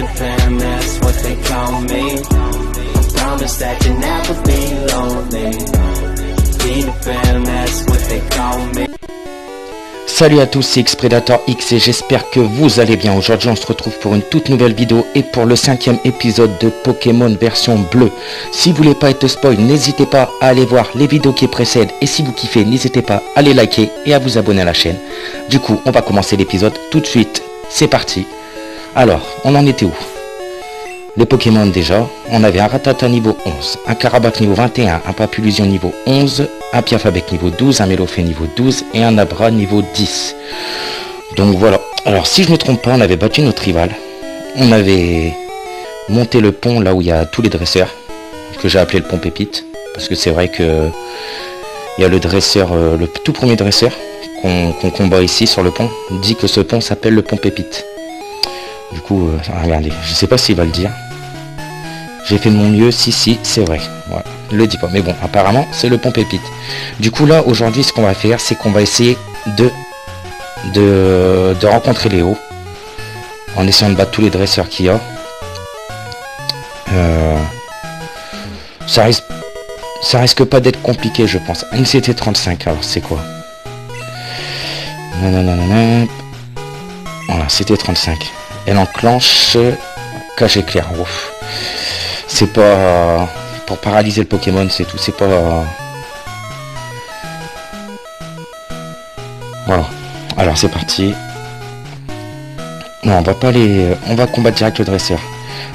Peter Pan, that's what they call me. I promise that you'll never be lonely. Peter Pan, that's what they call me. Salut à tous, c'est X-Predator X et j'espère que vous allez bien. Aujourd'hui on se retrouve pour une toute nouvelle vidéo et pour le 5e épisode de Pokémon version bleue. Si vous voulez pas être spoil, n'hésitez pas à aller voir les vidéos qui précèdent. Et si vous kiffez, n'hésitez pas à les liker et à vous abonner à la chaîne. Du coup, on va commencer l'épisode tout de suite. C'est parti. Alors, on en était où? Les Pokémon déjà, on avait un Rattata niveau 11, un Carabac niveau 21, un Papillusion niveau 11, un Piafabec niveau 12, un Mélofée niveau 12 et un Abra niveau 10. Donc voilà. Alors si je ne me trompe pas, on avait battu notre rival. On avait monté le pont là où il y a tous les dresseurs, que j'ai appelé le pont Pépite. Parce que c'est vrai que il y a le dresseur, le tout premier dresseur qu'on combat ici sur le pont, dit que ce pont s'appelle le pont Pépite. Du coup, regardez, je sais pas s'il va le dire. J'ai fait de mon mieux, si, c'est vrai. Ouais, le dis pas. Mais bon, apparemment, c'est le pont Pépite. Du coup, là, aujourd'hui, ce qu'on va faire, c'est qu'on va essayer de rencontrer Léo. En essayant de battre tous les dresseurs qu'il y a. Ça risque pas d'être compliqué, je pense. Une CT35, alors c'est quoi? Nanana. Voilà, CT35. Elle enclenche cache éclair. Ouf. C'est pas pour paralyser le Pokémon, c'est tout. C'est pas. Voilà. Alors c'est parti. Non, on va pas aller. On va combattre direct le dresseur.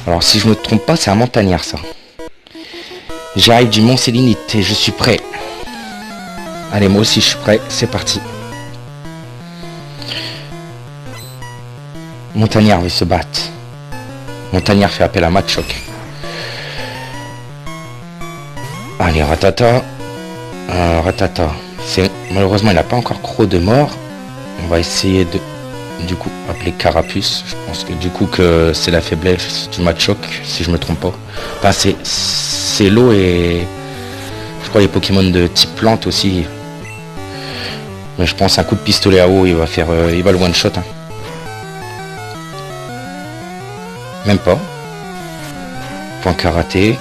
Alors si je me trompe pas, c'est un montagnard ça. J'arrive du Mont Sélénite et je suis prêt. Allez, moi aussi je suis prêt. C'est parti. Montagnard veut se battre. Montagnard fait appel à Machoc. Allez, Rattata. Rattata. Malheureusement, il n'a pas encore Croc de mort. On va essayer de, du coup, appeler Carapuce. Je pense que du coup que c'est la faiblesse du Machoc, si je me trompe pas. Enfin, c'est l'eau et je crois les Pokémon de type plante aussi. Mais je pense un coup de pistolet à eau, il va le one shot. Hein. Même pas. Point karaté.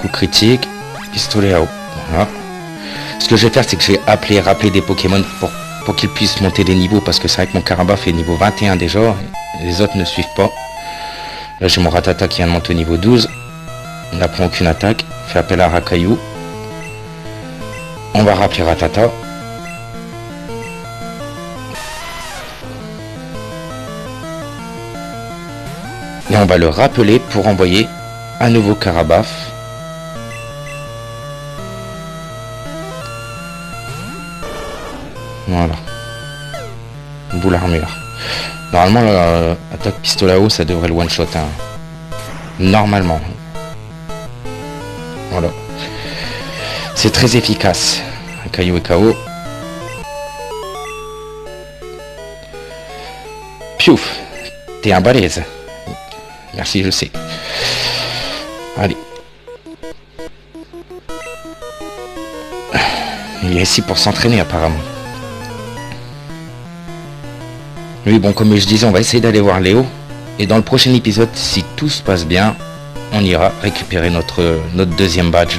Coup critique. Pistolet à eau. Voilà. Ce que je vais faire, c'est que je vais rappeler des Pokémon pour qu'ils puissent monter les niveaux. Parce que c'est vrai que mon Carabat fait niveau 21 déjà. Les autres ne suivent pas. Là, j'ai mon Rattata qui vient de monter au niveau 12. Il n'a pris aucune attaque. Fait appel à Rakaillou. On va rappeler Rattata. Et on va le rappeler pour envoyer un nouveau Carabaf. Voilà. Boule armure. Normalement, l'attaque pistolet à eau, ça devrait le one-shot. Hein. Normalement. Voilà. C'est très efficace. Un caillou et KO. Piouf. T'es un balèze. Merci, je sais. Allez. Il est ici pour s'entraîner apparemment. Oui, bon, comme je disais, on va essayer d'aller voir Léo. Et dans le prochain épisode, si tout se passe bien, on ira récupérer notre deuxième badge.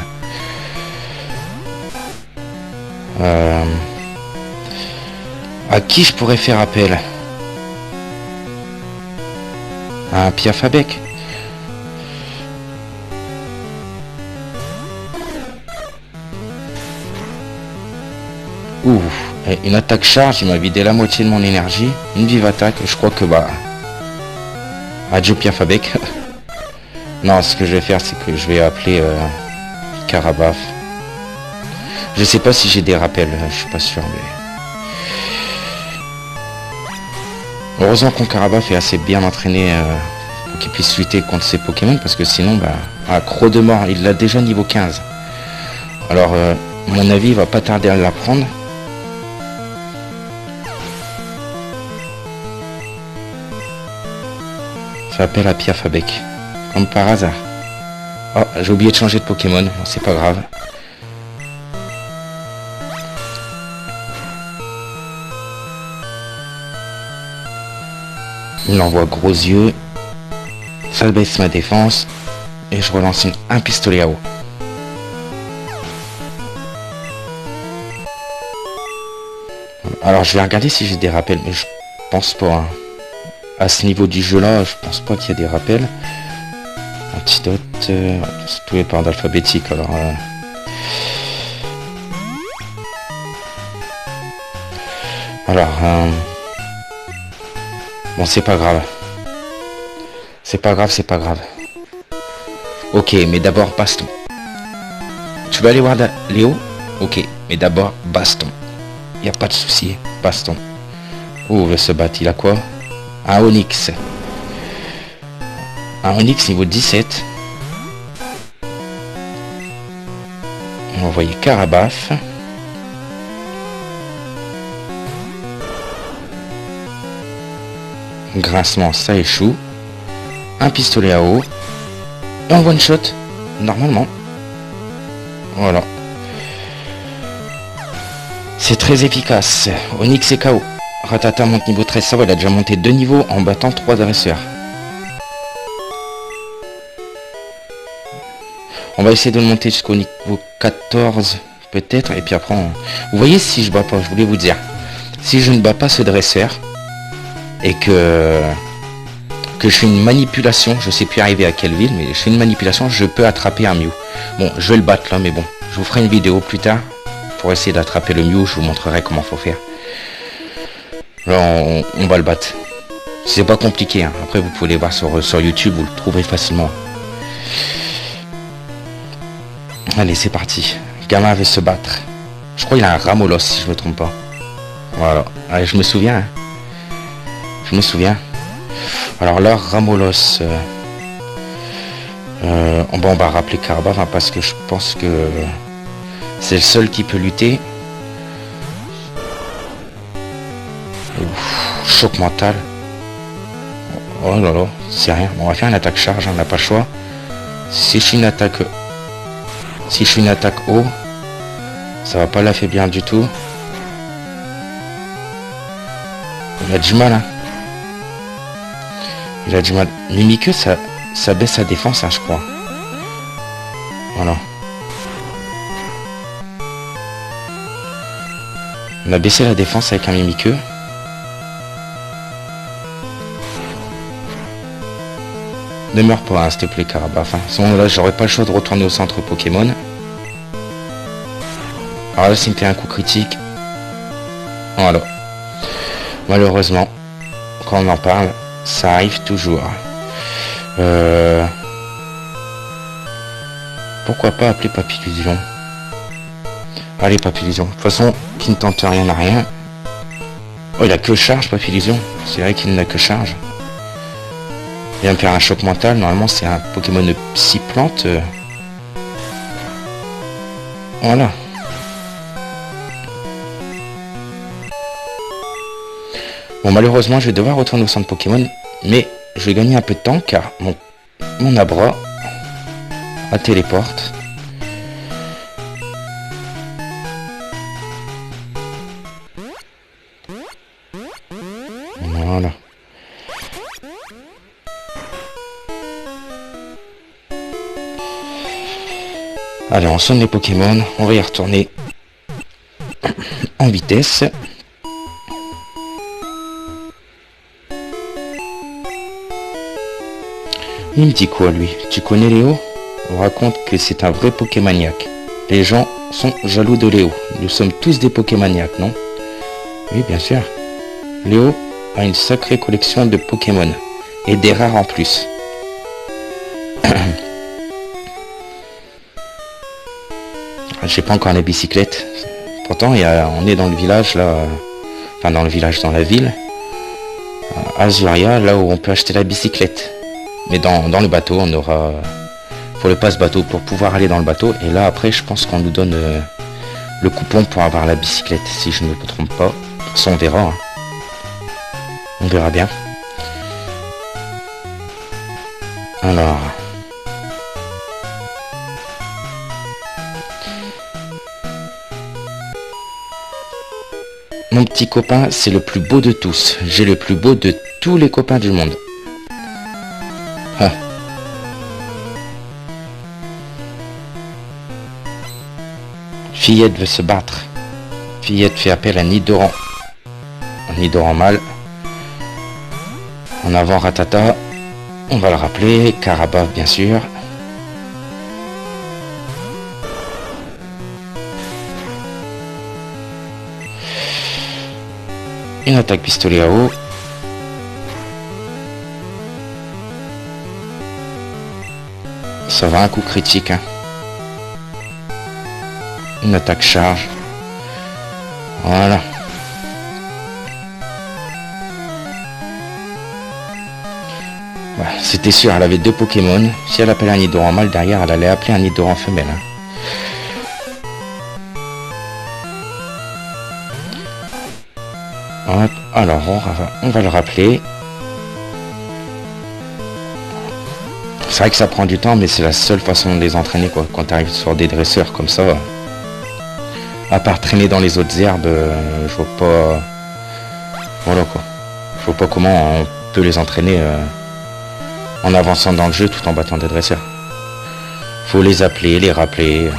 À qui je pourrais faire appel? Un Piafabec. Ouh, une attaque charge, il m'a vidé la moitié de mon énergie. Une vive attaque, je crois que adieu Piafabec. Non, ce que je vais faire, c'est que je vais appeler Carabaf. Je sais pas si j'ai des rappels, je suis pas sûr, mais... Heureusement qu'on Carabaf est assez bien entraîné pour qu'il puisse lutter contre ses Pokémon, parce que sinon, un Croc de mort, il l'a déjà niveau 15. Alors, à mon avis, il va pas tarder à l'apprendre. Ça appelle à Piafabec, comme par hasard. Oh, j'ai oublié de changer de Pokémon, bon, c'est pas grave. Il envoie gros yeux. Ça baisse ma défense. Et je relance un pistolet à eau. Alors je vais regarder si j'ai des rappels, mais je pense pas. Hein. À ce niveau du jeu là, je pense pas qu'il y ait des rappels. Antidote, c'est tout est par d'alphabétique alors. Bon, c'est pas grave. C'est pas grave. Ok, mais d'abord baston. Tu vas aller voir Léo? Ok, mais d'abord baston. Y a pas de souci, baston. Oh, il veut se battre, il a quoi? Un Onyx. Un Onyx niveau 17. On va envoyer Carabaf. Grincement, ça échoue. Un pistolet à eau. Et en one shot, normalement. Voilà. C'est très efficace. Onyx est KO. Ratata monte niveau 13. Ça va, il a déjà monté 2 niveaux en battant 3 dresseurs. On va essayer de le monter jusqu'au niveau 14 peut-être. Et puis après, vous voyez, si je bats pas, je voulais vous dire. Si je ne bats pas ce dresseur et que je fais une manipulation, je sais plus arriver à quelle ville, mais je fais une manipulation, je peux attraper un Mew. Bon, je vais le battre là, mais bon, je vous ferai une vidéo plus tard pour essayer d'attraper le Mew, je vous montrerai comment faut faire. Là, on va le battre. C'est pas compliqué, hein. Après vous pouvez les voir sur YouTube, vous le trouverez facilement. Allez, c'est parti. Gamma veut se battre. Je crois qu'il a un Ramolos, si je me trompe pas. Voilà, allez, je me souviens. Hein. Je me souviens. Alors là, Ramolos, on va rappeler Carabaf, hein, parce que je pense que c'est le seul qui peut lutter. Ouf, choc mental. Oh là là, c'est rien. Bon, on va faire une attaque charge, on n'a pas le choix. Si je suis une attaque haut, ça va pas l'affaiblir du tout. Il a du mal, hein. Il a du mal. Mimiqueux, ça baisse sa défense, hein, je crois. Voilà. On a baissé la défense avec un Mimiqueux. Ne meurs pas, hein, s'il te plaît, Carabaf. Hein. Sinon, là, j'aurais pas le choix de retourner au centre Pokémon. Alors là, s'il me fait un coup critique. Voilà. Malheureusement, quand on en parle, ça arrive toujours. Pourquoi pas appeler Papillusion? Allez, Papillusion. De toute façon, qui ne tente rien n'a rien. Oh, il a que charge, Papillusion. C'est vrai qu'il n'a que charge. Il vient me faire un choc mental. Normalement, c'est un Pokémon de Psy-Plante. Voilà. Bon, malheureusement, je vais devoir retourner au centre Pokémon. Mais je vais gagner un peu de temps car mon Abra a téléporte. Voilà. Allez, on sonne les Pokémon. On va y retourner en vitesse. Il me dit quoi, lui? Tu connais Léo? On raconte que c'est un vrai Pokémaniaque. Les gens sont jaloux de Léo. Nous sommes tous des Pokémaniaques, non? Oui, bien sûr. Léo a une sacrée collection de Pokémon. Et des rares en plus. J'ai pas encore la bicyclette. Pourtant, on est dans le village, là. Enfin, dans le village, dans la ville. Azuria, là où on peut acheter la bicyclette. Mais dans le bateau, on aura... faut le passe bateau pour pouvoir aller dans le bateau. Et là, après, je pense qu'on nous donne le coupon pour avoir la bicyclette, si je ne me trompe pas. Ça, on verra. Hein. On verra bien. Alors... Mon petit copain, c'est le plus beau de tous. J'ai le plus beau de tous les copains du monde. Ah, Fillette veut se battre. Fillette fait appel à Nidoran. Nidoran mâle. En avant Rattata. On va le rappeler. Karabaf bien sûr. Une attaque pistolet à eau. Ça va, un coup critique. Hein. Une attaque charge. Voilà. Voilà. C'était sûr, elle avait deux Pokémon. Si elle appelait un Nidoran mâle, derrière, elle allait appeler un Nidoran femelle. Hein. Alors, on va le rappeler. C'est vrai que ça prend du temps, mais c'est la seule façon de les entraîner, quoi. Quand tu arrives sur des dresseurs comme ça, à part traîner dans les autres herbes, je vois pas. Voilà quoi. Je vois pas comment on peut les entraîner en avançant dans le jeu tout en battant des dresseurs. Faut les appeler, les rappeler.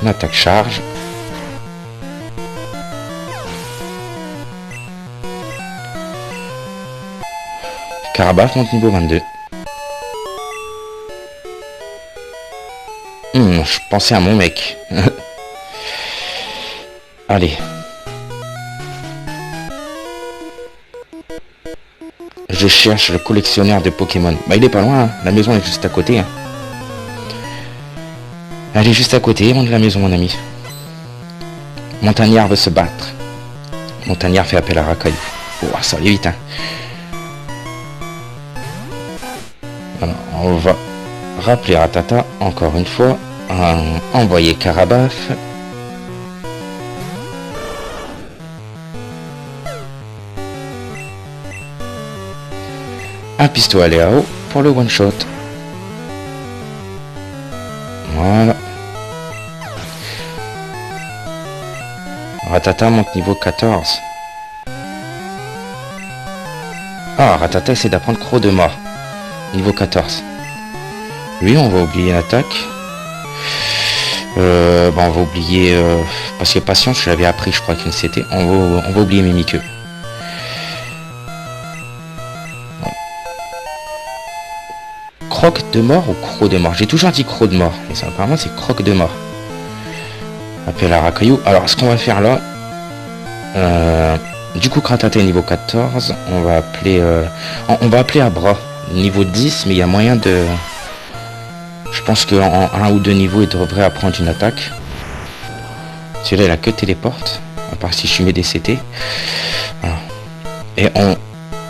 Une attaque charge. Karabaf monte niveau 22. Je pensais à mon mec. Allez. Je cherche le collectionneur de Pokémon. Bah il est pas loin, hein. La maison est juste à côté. Hein. Elle est juste à côté, de la maison, mon ami. Montagnard veut se battre. Montagnard fait appel à Racaillou. Oh, ça va vite, hein. Alors, on va rappeler Rattata encore une fois. Envoyer Karabaf. Un pistolet à eau pour le one shot. Voilà. Rattata monte niveau 14. Ah, Rattata essaie d'apprendre Croc de mort. Niveau 14. Lui, on va oublier l'attaque. On va oublier... parce que Patience, je l'avais appris, je crois qu'une c'était. On va oublier Mimiqueux. Croc de mort ou Croc de mort? J'ai toujours dit Croc de mort. Mais ça, apparemment, c'est Croc de mort. Appel à Racaillou. Alors, ce qu'on va faire là... du coup, Rattata est niveau 14. On va appeler... on va appeler Abra. Niveau 10, mais il y a moyen de... Je pense qu'en 1 ou 2 niveaux, il devrait apprendre une attaque. Celui-là, il a que téléporte. À part si je mets des CT. Voilà. Et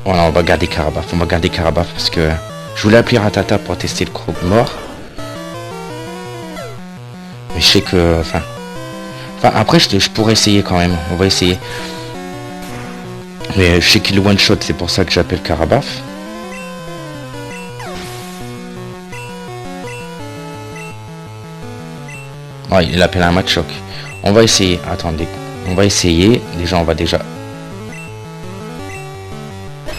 voilà, on va garder Karabaf. On va garder Karabaf parce que... Je voulais appeler Rattata pour tester le Croc mort. Mais je sais que... Enfin, après, je pourrais essayer quand même. On va essayer. Mais je sais qu'il one-shot, c'est pour ça que j'appelle Karabaf. Ouais, il appelle un match choc. On va essayer. Attendez. On va essayer. Déjà, on va déjà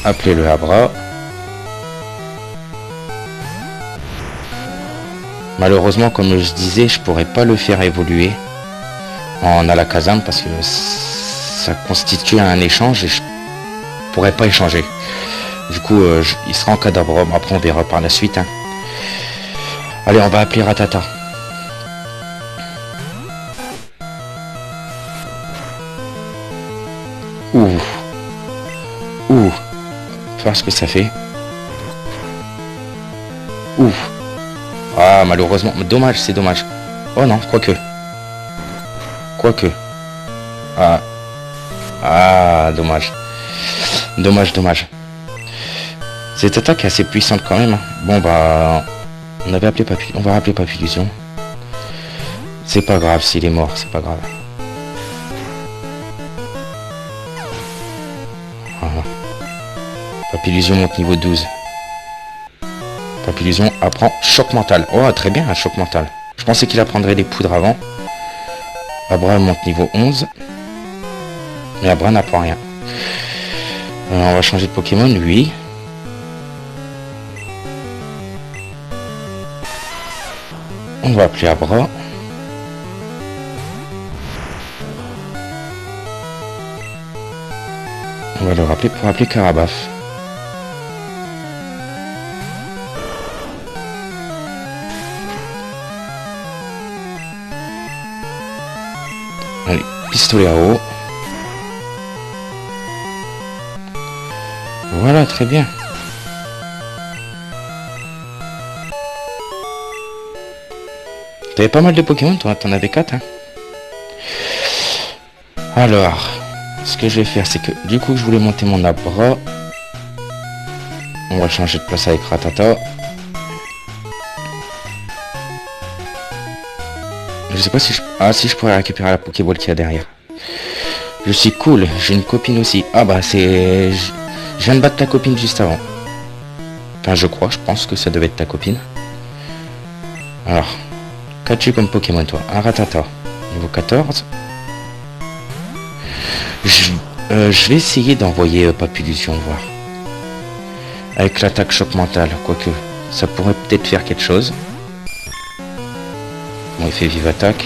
appeler le Abra. Malheureusement, comme je disais, je pourrais pas le faire évoluer en Alakazam parce que ça constitue un échange et je pourrais pas échanger. Du coup, il sera en Kadabra. Après, on verra par la suite. Hein. Allez, on va appeler Rattata. Faut voir ce que ça fait. Ah, malheureusement. Dommage, c'est dommage. Oh non, quoique. Ah, dommage. Dommage. Cette attaque est assez puissante quand même. Bon, bah... On avait appelé Papy. On va rappeler Papillusion. C'est pas grave s'il est mort, c'est pas grave. Voilà. Papillusion monte niveau 12. Papillusion apprend choc mental. Oh, très bien, un choc mental. Je pensais qu'il apprendrait des poudres avant. Abra monte niveau 11. Mais Abra n'apprend rien. On va changer de Pokémon, oui. On va appeler Abra. On va le rappeler pour appeler Carabaf. Allez, pistolet à eau. Voilà, très bien. T'avais pas mal de Pokémon, toi, t'en avais 4, hein. Alors, ce que je vais faire, c'est que du coup, je voulais monter mon Abra. On va changer de place avec Rattata. Je sais pas si je... Ah, si je pourrais récupérer la Pokéball qu'il y a derrière. Je suis cool, j'ai une copine aussi. Ah bah, c'est... Je viens de battre ta copine juste avant. Enfin, je pense que ça devait être ta copine. Alors, qu'as-tu comme Pokémon, toi? Un Rattata, niveau 14. Je vais essayer d'envoyer Papillusion, voir. Avec l'attaque choc mentale, quoique ça pourrait peut-être faire quelque chose. Bon, il fait vive attaque.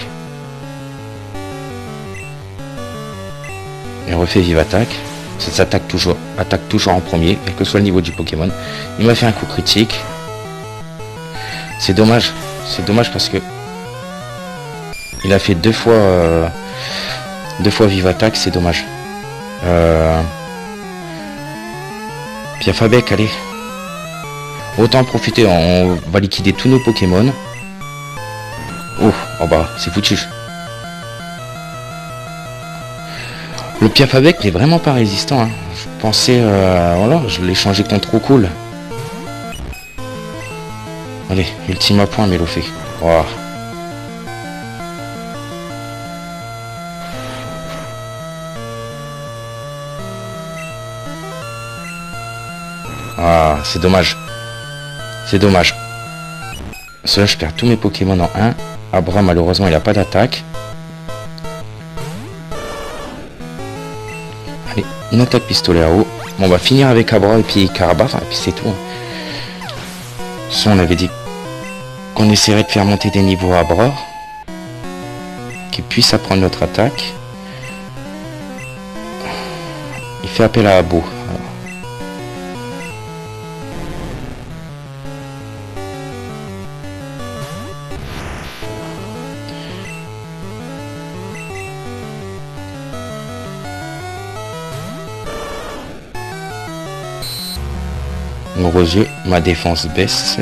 Il refait vive attaque. Ça s'attaque toujours, attaque toujours en premier, quel que soit le niveau du Pokémon. Il m'a fait un coup critique. C'est dommage parce que il a fait deux fois vive attaque, c'est dommage. Piafabec, allez. Autant en profiter, on va liquider tous nos Pokémon. Oh bah, c'est foutu. Le Piafabec n'est vraiment pas résistant, hein. Je pensais, voilà, je l'ai changé contre trop cool. Allez, ultime point, mais l'eau fait. Wow. Ah, c'est dommage. C'est dommage. Cela, je perds tous mes Pokémon en 1. Abra, malheureusement, il n'a pas d'attaque. Allez, une attaque pistolet à eau. Bon, on va finir avec Abra et puis Carabaf, et puis c'est tout. Ça, on avait dit qu'on essaierait de faire monter des niveaux à Abra, qu'il puisse apprendre notre attaque. Il fait appel à Abo. Gros yeux, ma défense baisse.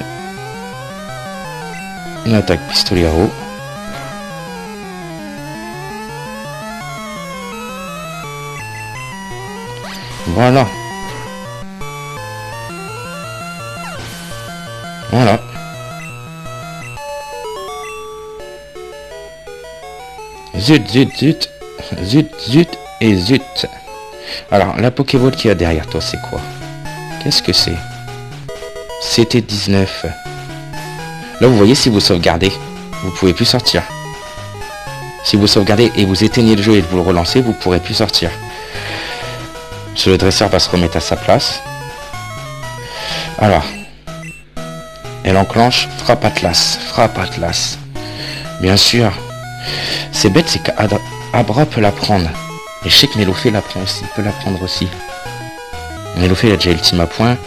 Une attaque pistolet à eau. Voilà. Voilà. Zut, zut, zut. Zut, zut et zut. Alors, la Pokéball qu'il y a derrière toi, c'est quoi? Qu'est-ce que c'est? C'était 19. Là, vous voyez, si vous sauvegardez, vous pouvez plus sortir. Si vous sauvegardez et vous éteignez le jeu et vous le relancez, vous pourrez plus sortir. Parce que le dresseur va se remettre à sa place. Alors, elle enclenche frappe Atlas. Frappe Atlas. Bien sûr. C'est bête, c'est qu'Abra peut la prendre. Et je sais que Melofé la prend aussi, peut la prendre aussi. Melofé, il a déjà ultime point.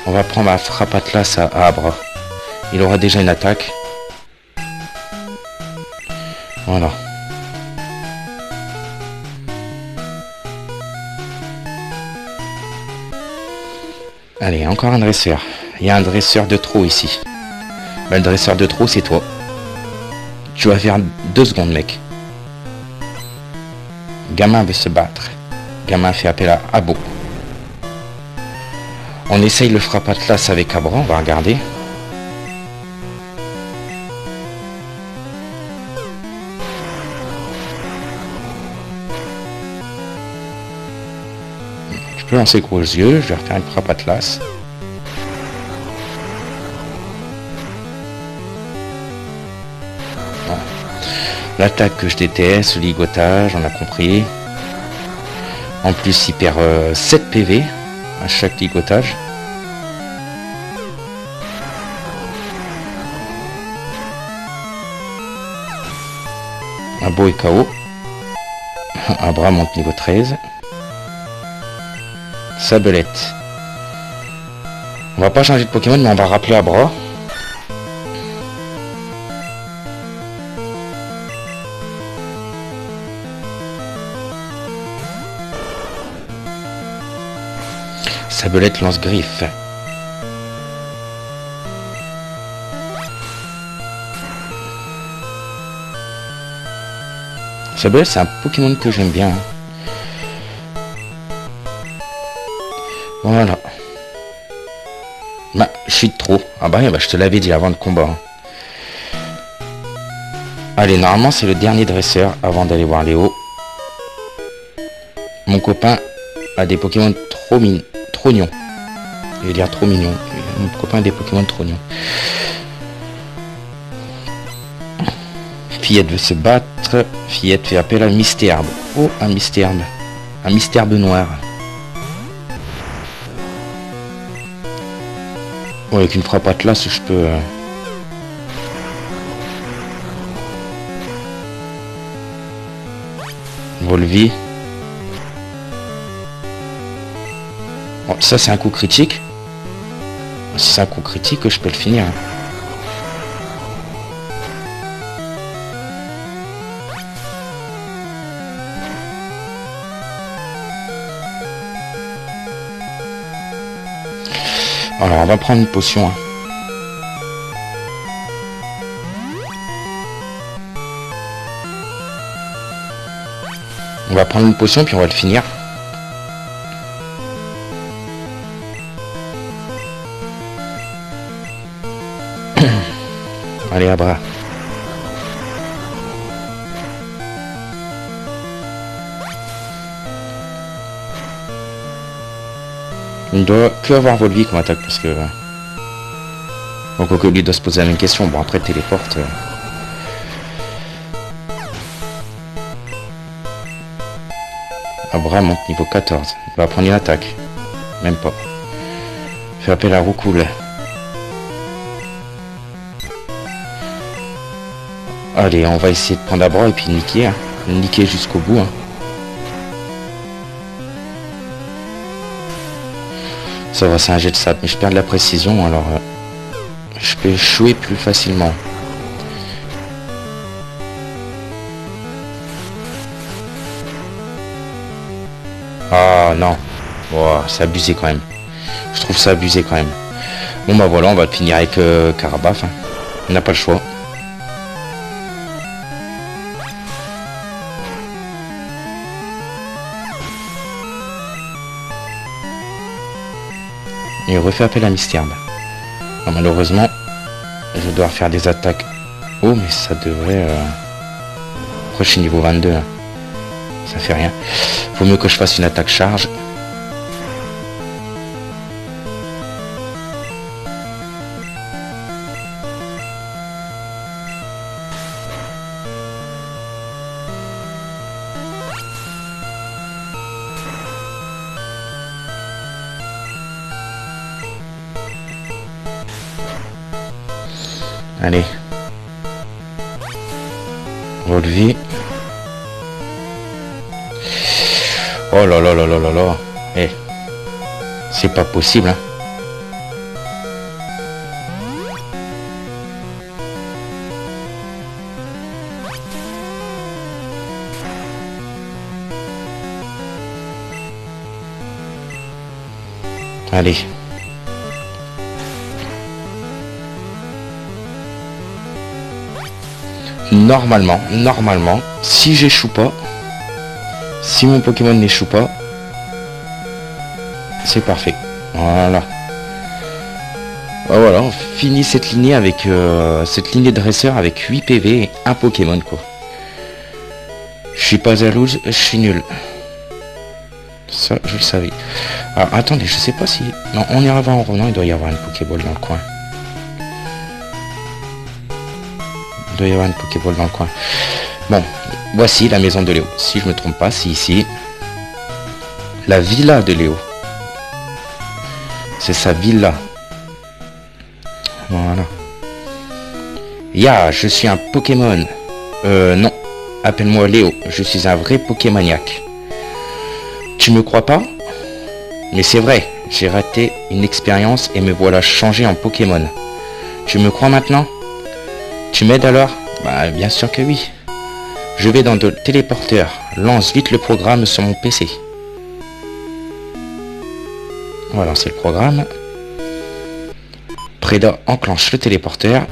On va prendre la frappe Atlas à Abra. Il aura déjà une attaque. Voilà. Allez, encore un dresseur. Il y a un dresseur de trop ici. Ben, le dresseur de trop, c'est toi. Tu vas faire 2 secondes, mec. Gamin veut se battre. Gamin fait appel à Abo. On essaye le frappe Atlas avec Abra, on va regarder. Je peux lancer gros yeux, je vais refaire une frappe Atlas. Voilà. L'attaque que je déteste, le ligotage, on a compris. En plus, il perd 7 PV à chaque ligotage. Abo est KO. Abra monte niveau 13. Sabelette. On va pas changer de Pokémon, mais on va rappeler Abra. Sabelette lance griffe. Sabelette, c'est un Pokémon que j'aime bien. Voilà. Bah, je suis de trop. Ah bah, je te l'avais dit avant le combat. Allez, normalement, c'est le dernier dresseur avant d'aller voir Léo. Mon copain a des Pokémon trop mignons. Je vais dire trop mignons. Mon copain a des Pokémon trop mignons. Fillette veut se battre. Fillette fait appel à Mystherbe. Oh, un Mystherbe. Un Mystherbe noir. Bon, avec une frappe Atlas, je peux... Volvi. Bon, ça, c'est un coup critique. Si c'est un coup critique, je peux le finir. Alors, on va prendre une potion. On va prendre une potion, puis on va le finir. Allez, Abra. Il ne doit que avoir Volvi comme attaque parce que... Bon, quoique lui doit se poser la même question. Bon, après, téléporte. Abra monte niveau 14. Il va prendre une attaque. Même pas. Fait appel à Roucoule. Allez, on va essayer de prendre Abra et puis niquer. Hein. Niquer jusqu'au bout. Hein. Ça va, c'est un jet de sable, mais je perds de la précision, alors je peux échouer plus facilement. Ah non, oh, c'est abusé quand même. Je trouve ça abusé quand même. Bon bah voilà, on va le finir avec Carabaf. Hein. On n'a pas le choix. Et refait appel à Mystherbe. Malheureusement, je dois faire des attaques. Oh, mais ça devrait... Prochain niveau 22. Hein. Ça fait rien. Faut mieux que je fasse une attaque charge. Allez. Relevé. Oh là là là là là là. Eh. C'est pas possible, hein. Allez. Normalement, si j'échoue pas, si mon Pokémon n'échoue pas, c'est parfait. Voilà. Voilà, on finit cette lignée avec cette lignée de dresseur avec 8 PV et un Pokémon quoi. Je suis pas jalouse, je suis nul. Ça, je le savais. Alors, attendez, je sais pas si... Non, on ira voir en revenant, il doit y avoir une Pokéball dans le coin. Il doit y avoir une Pokéball dans le coin. Bon, voici la maison de Léo. Si je me trompe pas, c'est ici. La villa de Léo. C'est sa villa. Voilà. Ya, je suis un Pokémon. Non. Appelle-moi Léo, je suis un vrai Pokémaniaque. Tu me crois pas? Mais c'est vrai, j'ai raté une expérience et me voilà changé en Pokémon. Tu me crois maintenant? Tu m'aides alors? Bah bien sûr que oui. Je vais dans le téléporteur, lance vite le programme sur mon PC. On va lancer le programme. Preda enclenche le téléporteur.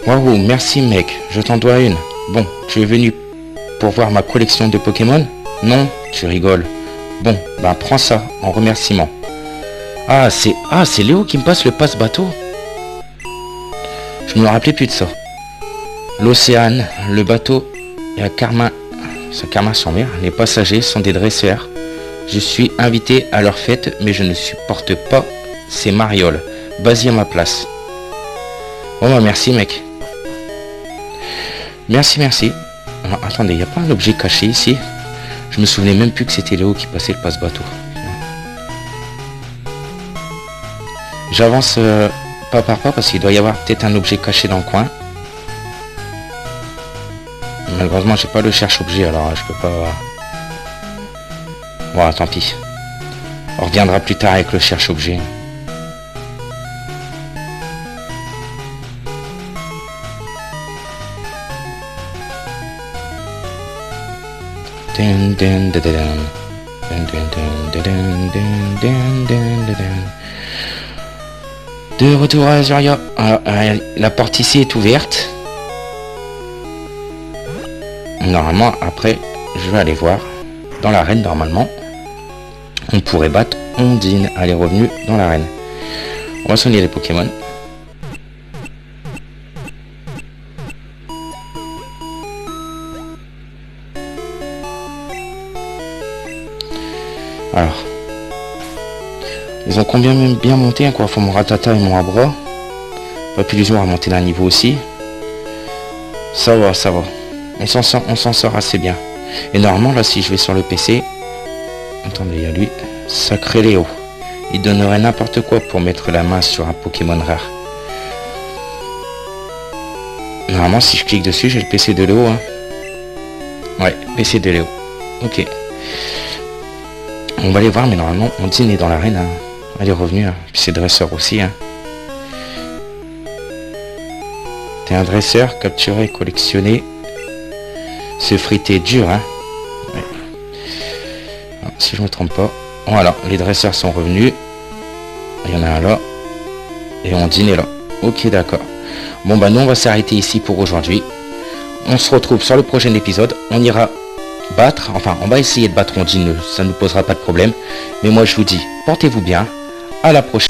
Waouh, merci mec, je t'en dois une. Bon, tu es venu pour voir ma collection de Pokémon? Non, tu rigoles. Bon, bah prends ça en remerciement. Ah, c'est Léo qui me passe le passe-bateau. Je me rappelais plus de ça. L'Océane, le bateau et la Carmin, sa Carmin sans mer, les passagers sont des dresseurs. Je suis invité à leur fête, mais je ne supporte pas ces marioles. Vas-y à ma place. Bon bah merci mec. Merci. Alors, attendez, il n'y a pas un objet caché ici? Je me souvenais même plus que c'était Léo qui passait le passe-bateau. J'avance pas par pas parce qu'il doit y avoir peut-être un objet caché dans le coin. Malheureusement j'ai pas le cherche-objet, alors je peux pas... Bon, tant pis. On reviendra plus tard avec le cherche-objet. De retour à Azuria. La porte ici est ouverte. Normalement, après, je vais aller voir. Dans l'arène, normalement, on pourrait battre Ondine. Elle est revenue dans l'arène. On va soigner les Pokémon. Alors, ils ont combien même bien monté, hein, quoi. Faut mon Ratata et mon Abra. Papillusion a monté d'un niveau aussi. Ça va. On s'en sort assez bien. Et normalement, là, si je vais sur le PC... Attendez, il y a lui. Sacré Léo. Il donnerait n'importe quoi pour mettre la main sur un Pokémon rare. Normalement, si je clique dessus, j'ai le PC de Léo. Hein. Ouais, PC de Léo. Ok. On va aller voir, mais normalement, Ondine est dans l'arène. Hein. Elle est revenue. Hein. Puis c'est dresseur aussi. Hein. T'es un dresseur, capturé, collectionné. Se friter dur, hein. Ouais. Alors, si je me trompe pas. Voilà, les dresseurs sont revenus. Il y en a un là. Et Ondine est là. Ok, d'accord. Bon, bah nous, on va s'arrêter ici pour aujourd'hui. On se retrouve sur le prochain épisode. On ira battre. Enfin, on va essayer de battre Ondine. Ça ne nous posera pas de problème. Mais moi, je vous dis, portez-vous bien. À la prochaine.